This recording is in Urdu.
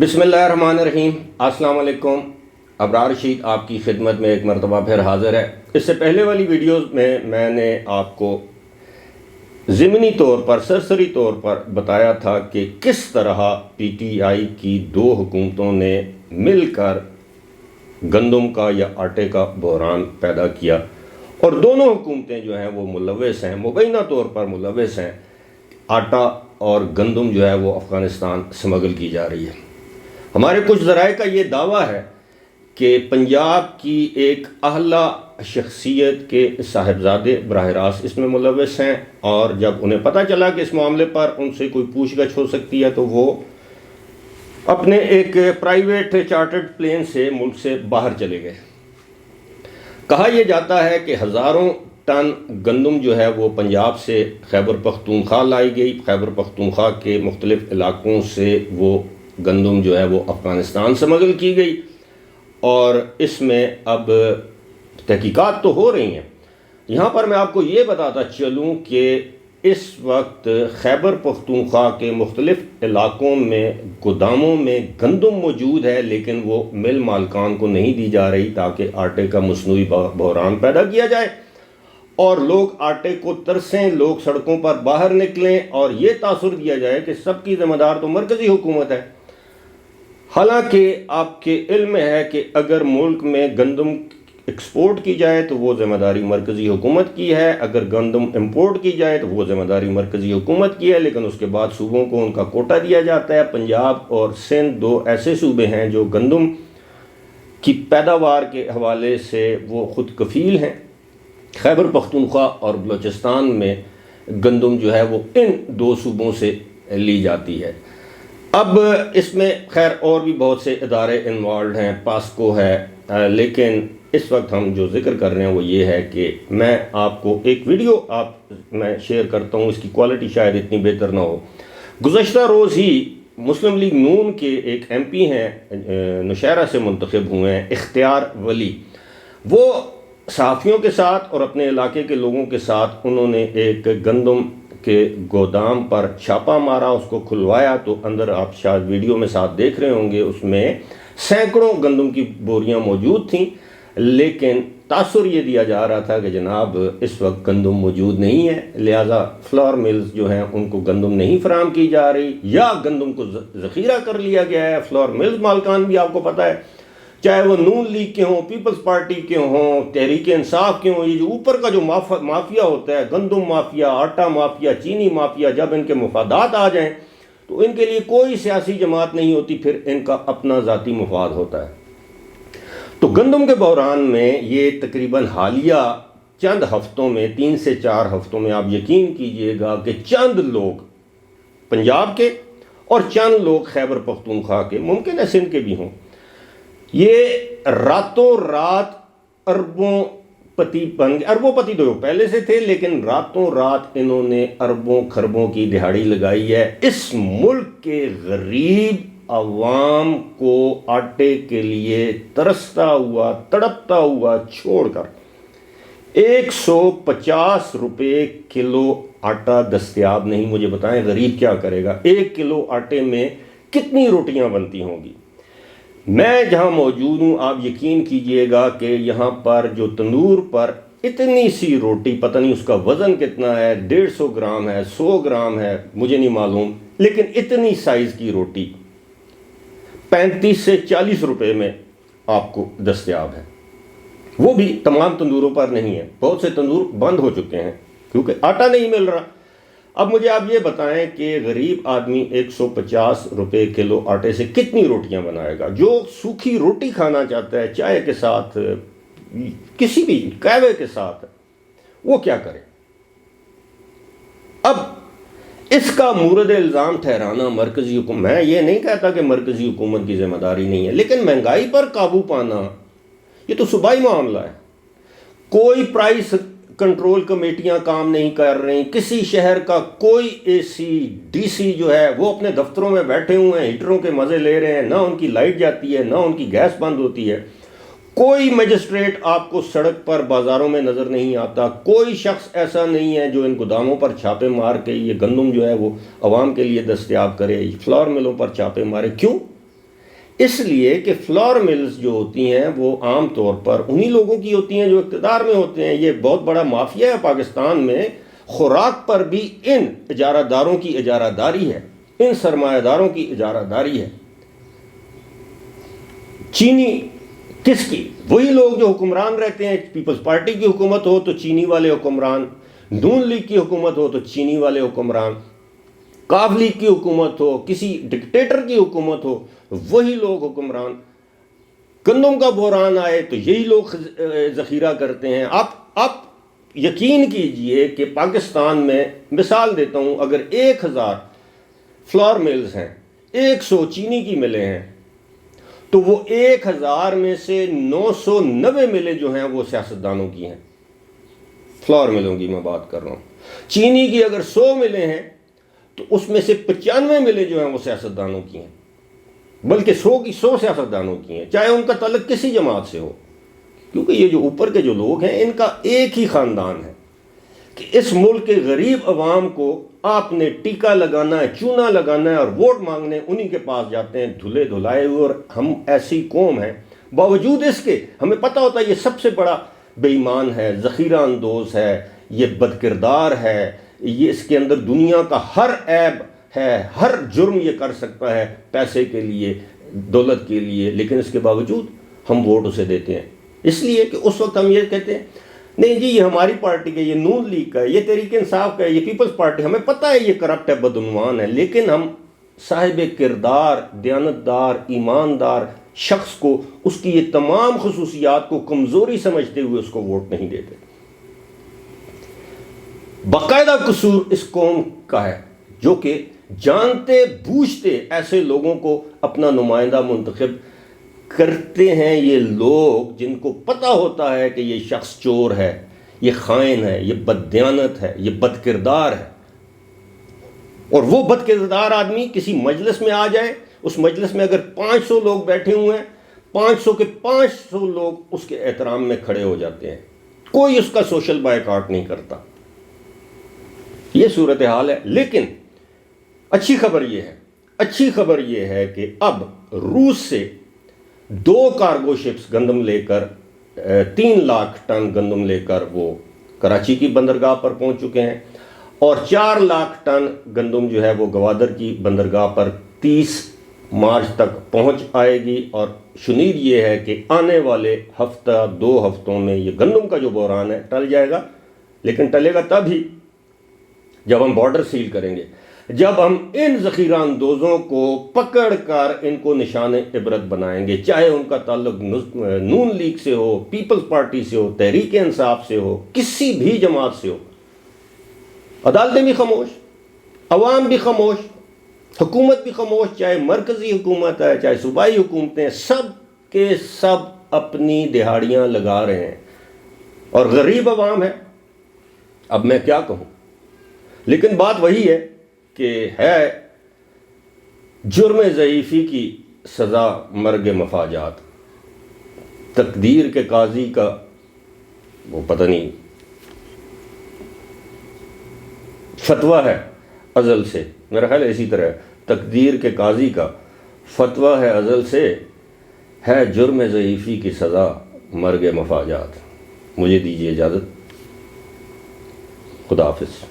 بسم اللہ الرحمن الرحیم۔ السلام علیکم۔ ابرار رشید آپ کی خدمت میں ایک مرتبہ پھر حاضر ہے۔ اس سے پہلے والی ویڈیوز میں نے آپ کو ضمنی طور پر سرسری طور پر بتایا تھا کہ کس طرح پی ٹی آئی کی دو حکومتوں نے مل کر گندم کا یا آٹے کا بحران پیدا کیا، اور دونوں حکومتیں جو ہیں وہ ملوث ہیں، مبینہ طور پر ملوث ہیں۔ آٹا اور گندم جو ہے وہ افغانستان سمگل کی جا رہی ہے۔ ہمارے کچھ ذرائع کا یہ دعویٰ ہے کہ پنجاب کی ایک اعلیٰ شخصیت کے صاحبزادے براہ راست اس میں ملوث ہیں، اور جب انہیں پتہ چلا کہ اس معاملے پر ان سے کوئی پوچھ گچھ ہو سکتی ہے تو وہ اپنے ایک پرائیویٹ چارٹرڈ پلین سے ملک سے باہر چلے گئے۔ کہا یہ جاتا ہے کہ ہزاروں ٹن گندم جو ہے وہ پنجاب سے خیبر پختونخوا لائی گئی، خیبر پختونخوا کے مختلف علاقوں سے وہ گندم جو ہے وہ افغانستان سمگل کی گئی، اور اس میں اب تحقیقات تو ہو رہی ہیں۔ یہاں پر میں آپ کو یہ بتاتا چلوں کہ اس وقت خیبر پختونخوا کے مختلف علاقوں میں گوداموں میں گندم موجود ہے، لیکن وہ مل مالکان کو نہیں دی جا رہی تاکہ آٹے کا مصنوعی بحران پیدا کیا جائے اور لوگ آٹے کو ترسیں، لوگ سڑکوں پر باہر نکلیں اور یہ تاثر دیا جائے کہ سب کی ذمہ دار تو مرکزی حکومت ہے۔ حالانکہ آپ کے علم میں ہے کہ اگر ملک میں گندم ایکسپورٹ کی جائے تو وہ ذمہ داری مرکزی حکومت کی ہے، اگر گندم امپورٹ کی جائے تو وہ ذمہ داری مرکزی حکومت کی ہے، لیکن اس کے بعد صوبوں کو ان کا کوٹا دیا جاتا ہے۔ پنجاب اور سندھ دو ایسے صوبے ہیں جو گندم کی پیداوار کے حوالے سے وہ خود کفیل ہیں۔ خیبر پختونخوا اور بلوچستان میں گندم جو ہے وہ ان دو صوبوں سے لی جاتی ہے۔ اب اس میں خیر اور بھی بہت سے ادارے انوالوڈ ہیں، پاسکو ہے، لیکن اس وقت ہم جو ذکر کر رہے ہیں وہ یہ ہے کہ میں آپ کو ایک ویڈیو میں شیئر کرتا ہوں، اس کی کوالٹی شاید اتنی بہتر نہ ہو۔ گزشتہ روز ہی مسلم لیگ نون کے ایک ایم پی ہیں، نوشہرہ سے منتخب ہوئے ہیں، اختیار ولی، وہ صحافیوں کے ساتھ اور اپنے علاقے کے لوگوں کے ساتھ انہوں نے ایک گندم کے گودام پر چھاپا مارا، اس کو کھلوایا، تو اندر آپ شاید ویڈیو میں ساتھ دیکھ رہے ہوں گے اس میں سینکڑوں گندم کی بوریاں موجود تھیں، لیکن تاثر یہ دیا جا رہا تھا کہ جناب اس وقت گندم موجود نہیں ہے، لہٰذا فلور ملز جو ہیں ان کو گندم نہیں فراہم کی جا رہی، یا گندم کو ذخیرہ کر لیا گیا ہے۔ فلور ملز مالکان بھی آپ کو پتہ ہے، چاہے وہ نون لیگ کے ہوں، پیپلز پارٹی کے ہوں، تحریک انصاف کے ہوں، یہ جو اوپر کا جو مافیا ہوتا ہے، گندم مافیا، آٹا مافیا، چینی مافیا، جب ان کے مفادات آ جائیں تو ان کے لیے کوئی سیاسی جماعت نہیں ہوتی، پھر ان کا اپنا ذاتی مفاد ہوتا ہے۔ تو گندم کے بحران میں یہ تقریباً حالیہ چند ہفتوں میں، 3 سے 4 ہفتوں میں، آپ یقین کیجئے گا کہ چند لوگ پنجاب کے اور چند لوگ خیبر پختونخوا کے، ممکن ہے سندھ کے بھی ہوں، یہ راتوں رات اربوں پتی بن گئے۔ اربوں پتی تو پہلے سے تھے، لیکن راتوں رات انہوں نے اربوں خربوں کی دہاڑی لگائی ہے اس ملک کے غریب عوام کو آٹے کے لیے ترستا ہوا، تڑپتا ہوا چھوڑ کر۔ 150 روپے کلو آٹا دستیاب نہیں، مجھے بتائیں غریب کیا کرے گا؟ 1 کلو آٹے میں کتنی روٹیاں بنتی ہوں گی؟ میں جہاں موجود ہوں آپ یقین کیجئے گا کہ یہاں پر جو تندور پر اتنی سی روٹی، پتہ نہیں اس کا وزن کتنا ہے، 150 گرام ہے، 100 گرام ہے، مجھے نہیں معلوم، لیکن اتنی سائز کی روٹی 35 سے 40 روپے میں آپ کو دستیاب ہے۔ وہ بھی تمام تندوروں پر نہیں ہے، بہت سے تندور بند ہو چکے ہیں کیونکہ آٹا نہیں مل رہا۔ اب مجھے آپ یہ بتائیں کہ غریب آدمی 150 روپے کلو آٹے سے کتنی روٹیاں بنائے گا؟ جو سوکھی روٹی کھانا چاہتا ہے چائے کے ساتھ، کسی بھی قہوے کے ساتھ، وہ کیا کرے؟ اب اس کا مورد الزام ٹھہرانا مرکزی حکومت، میں یہ نہیں کہتا کہ مرکزی حکومت کی ذمہ داری نہیں ہے، لیکن مہنگائی پر قابو پانا یہ تو صوبائی معاملہ ہے۔ کوئی پرائس کنٹرول کمیٹیاں کام نہیں کر رہی، کسی شہر کا کوئی اے سی ڈی سی جو ہے وہ اپنے دفتروں میں بیٹھے ہوئے ہیں، ہیٹروں کے مزے لے رہے ہیں، نہ ان کی لائٹ جاتی ہے، نہ ان کی گیس بند ہوتی ہے۔ کوئی مجسٹریٹ آپ کو سڑک پر بازاروں میں نظر نہیں آتا، کوئی شخص ایسا نہیں ہے جو ان گوداموں پر چھاپے مار کے یہ گندم جو ہے وہ عوام کے لیے دستیاب کرے، فلور ملوں پر چھاپے مارے۔ کیوں؟ اس لیے کہ فلور ملز جو ہوتی ہیں وہ عام طور پر انہی لوگوں کی ہوتی ہیں جو اقتدار میں ہوتے ہیں. یہ بہت بڑا مافیا ہے پاکستان میں. خوراک پر بھی ان اجارہ داروں کی اجارہ داری ہے، ان سرمایہ داروں کی اجارہ داری ہے. چینی کس کی؟ وہی لوگ جو حکمران رہتے ہیں. پیپلز پارٹی کی حکومت ہو تو چینی والے حکمران، نون لیگ کی حکومت ہو تو چینی والے حکمران، کاف لیگ کی حکومت ہو، کسی ڈکٹیٹر کی حکومت ہو، وہی لوگ حکمران. گندم کا بحران آئے تو یہی لوگ ذخیرہ کرتے ہیں. آپ یقین کیجئے کہ پاکستان میں، مثال دیتا ہوں، اگر 1000 فلور ملز ہیں، 100 چینی کی ملیں ہیں، تو وہ 1000 میں سے 990 ملیں جو ہیں وہ سیاستدانوں کی ہیں. فلور ملوں کی میں بات کر رہا ہوں. چینی کی اگر 100 ملیں ہیں تو اس میں سے 95 ملیں جو ہیں وہ سیاستدانوں کی ہیں، بلکہ 100 کی 100 سیاستدانوں کی ہیں، چاہے ان کا تعلق کسی جماعت سے ہو. کیونکہ یہ جو اوپر کے جو لوگ ہیں ان کا ایک ہی خاندان ہے کہ اس ملک کے غریب عوام کو آپ نے ٹیکا لگانا ہے، چونا لگانا ہے اور ووٹ مانگنے انہی کے پاس جاتے ہیں دھلے دھلائے ہوئے. اور ہم ایسی قوم ہیں، باوجود اس کے ہمیں پتہ ہوتا ہے یہ سب سے بڑا بے ایمان ہے، ذخیرہ اندوز ہے، یہ بد کردار ہے، یہ اس کے اندر دنیا کا ہر عیب ہے، ہر جرم یہ کر سکتا ہے پیسے کے لیے، دولت کے لیے، لیکن اس کے باوجود ہم ووٹ اسے دیتے ہیں. اس لیے کہ اس وقت ہم یہ کہتے ہیں نہیں جی یہ ہماری پارٹی کا، یہ نون لیگ کا ہے، یہ تحریک انصاف کا ہے، یہ پیپلز پارٹی. ہمیں پتہ ہے یہ کرپٹ ہے، بدعنوان ہے، لیکن ہم صاحب کردار، دیانتدار، ایماندار شخص کو اس کی یہ تمام خصوصیات کو کمزوری سمجھتے ہوئے اس کو ووٹ نہیں دیتے. باقاعدہ قصور اس قوم کا ہے جو کہ جانتے بوجھتے ایسے لوگوں کو اپنا نمائندہ منتخب کرتے ہیں. یہ لوگ جن کو پتہ ہوتا ہے کہ یہ شخص چور ہے، یہ خائن ہے، یہ بددیانت ہے، یہ بد کردار ہے، اور وہ بد کردار آدمی کسی مجلس میں آ جائے، اس مجلس میں اگر 500 لوگ بیٹھے ہوئے ہیں، 500 کے 500 لوگ اس کے احترام میں کھڑے ہو جاتے ہیں، کوئی اس کا سوشل بائیکاٹ نہیں کرتا. یہ صورتحال ہے. لیکن اچھی خبر یہ ہے کہ اب روس سے 2 کارگو شپس گندم لے کر 3 لاکھ ٹن گندم لے کر وہ کراچی کی بندرگاہ پر پہنچ چکے ہیں، اور 4 لاکھ ٹن گندم جو ہے وہ گوادر کی بندرگاہ پر 30 مارچ تک پہنچ آئے گی. اور شنید یہ ہے کہ آنے والے ہفتہ 2 ہفتوں میں یہ گندم کا جو بحران ہے ٹل جائے گا. لیکن ٹلے گا تب ہی جب ہم بارڈر سیل کریں گے، جب ہم ان ذخیرہ اندوزوں کو پکڑ کر ان کو نشان عبرت بنائیں گے، چاہے ان کا تعلق نون لیگ سے ہو، پیپلز پارٹی سے ہو، تحریک انصاف سے ہو، کسی بھی جماعت سے ہو. عدالتیں بھی خاموش، عوام بھی خاموش، حکومت بھی خاموش، چاہے مرکزی حکومت ہے چاہے صوبائی حکومتیں، سب کے سب اپنی دہاڑیاں لگا رہے ہیں اور غریب عوام ہے. اب میں کیا کہوں، لیکن بات وہی ہے کہ ہے جرم ضعیفی کی سزا مرگ مفاجات. تقدیر کے قاضی کا وہ پتہ نہیں فتویٰ ہے ازل سے، میرا خیال ہے اسی طرح تقدیر کے قاضی کا فتویٰ ہے ازل سے، ہے جرم ضعیفی کی سزا مرگ مفاجات. مجھے دیجیے اجازت. خدا حافظ.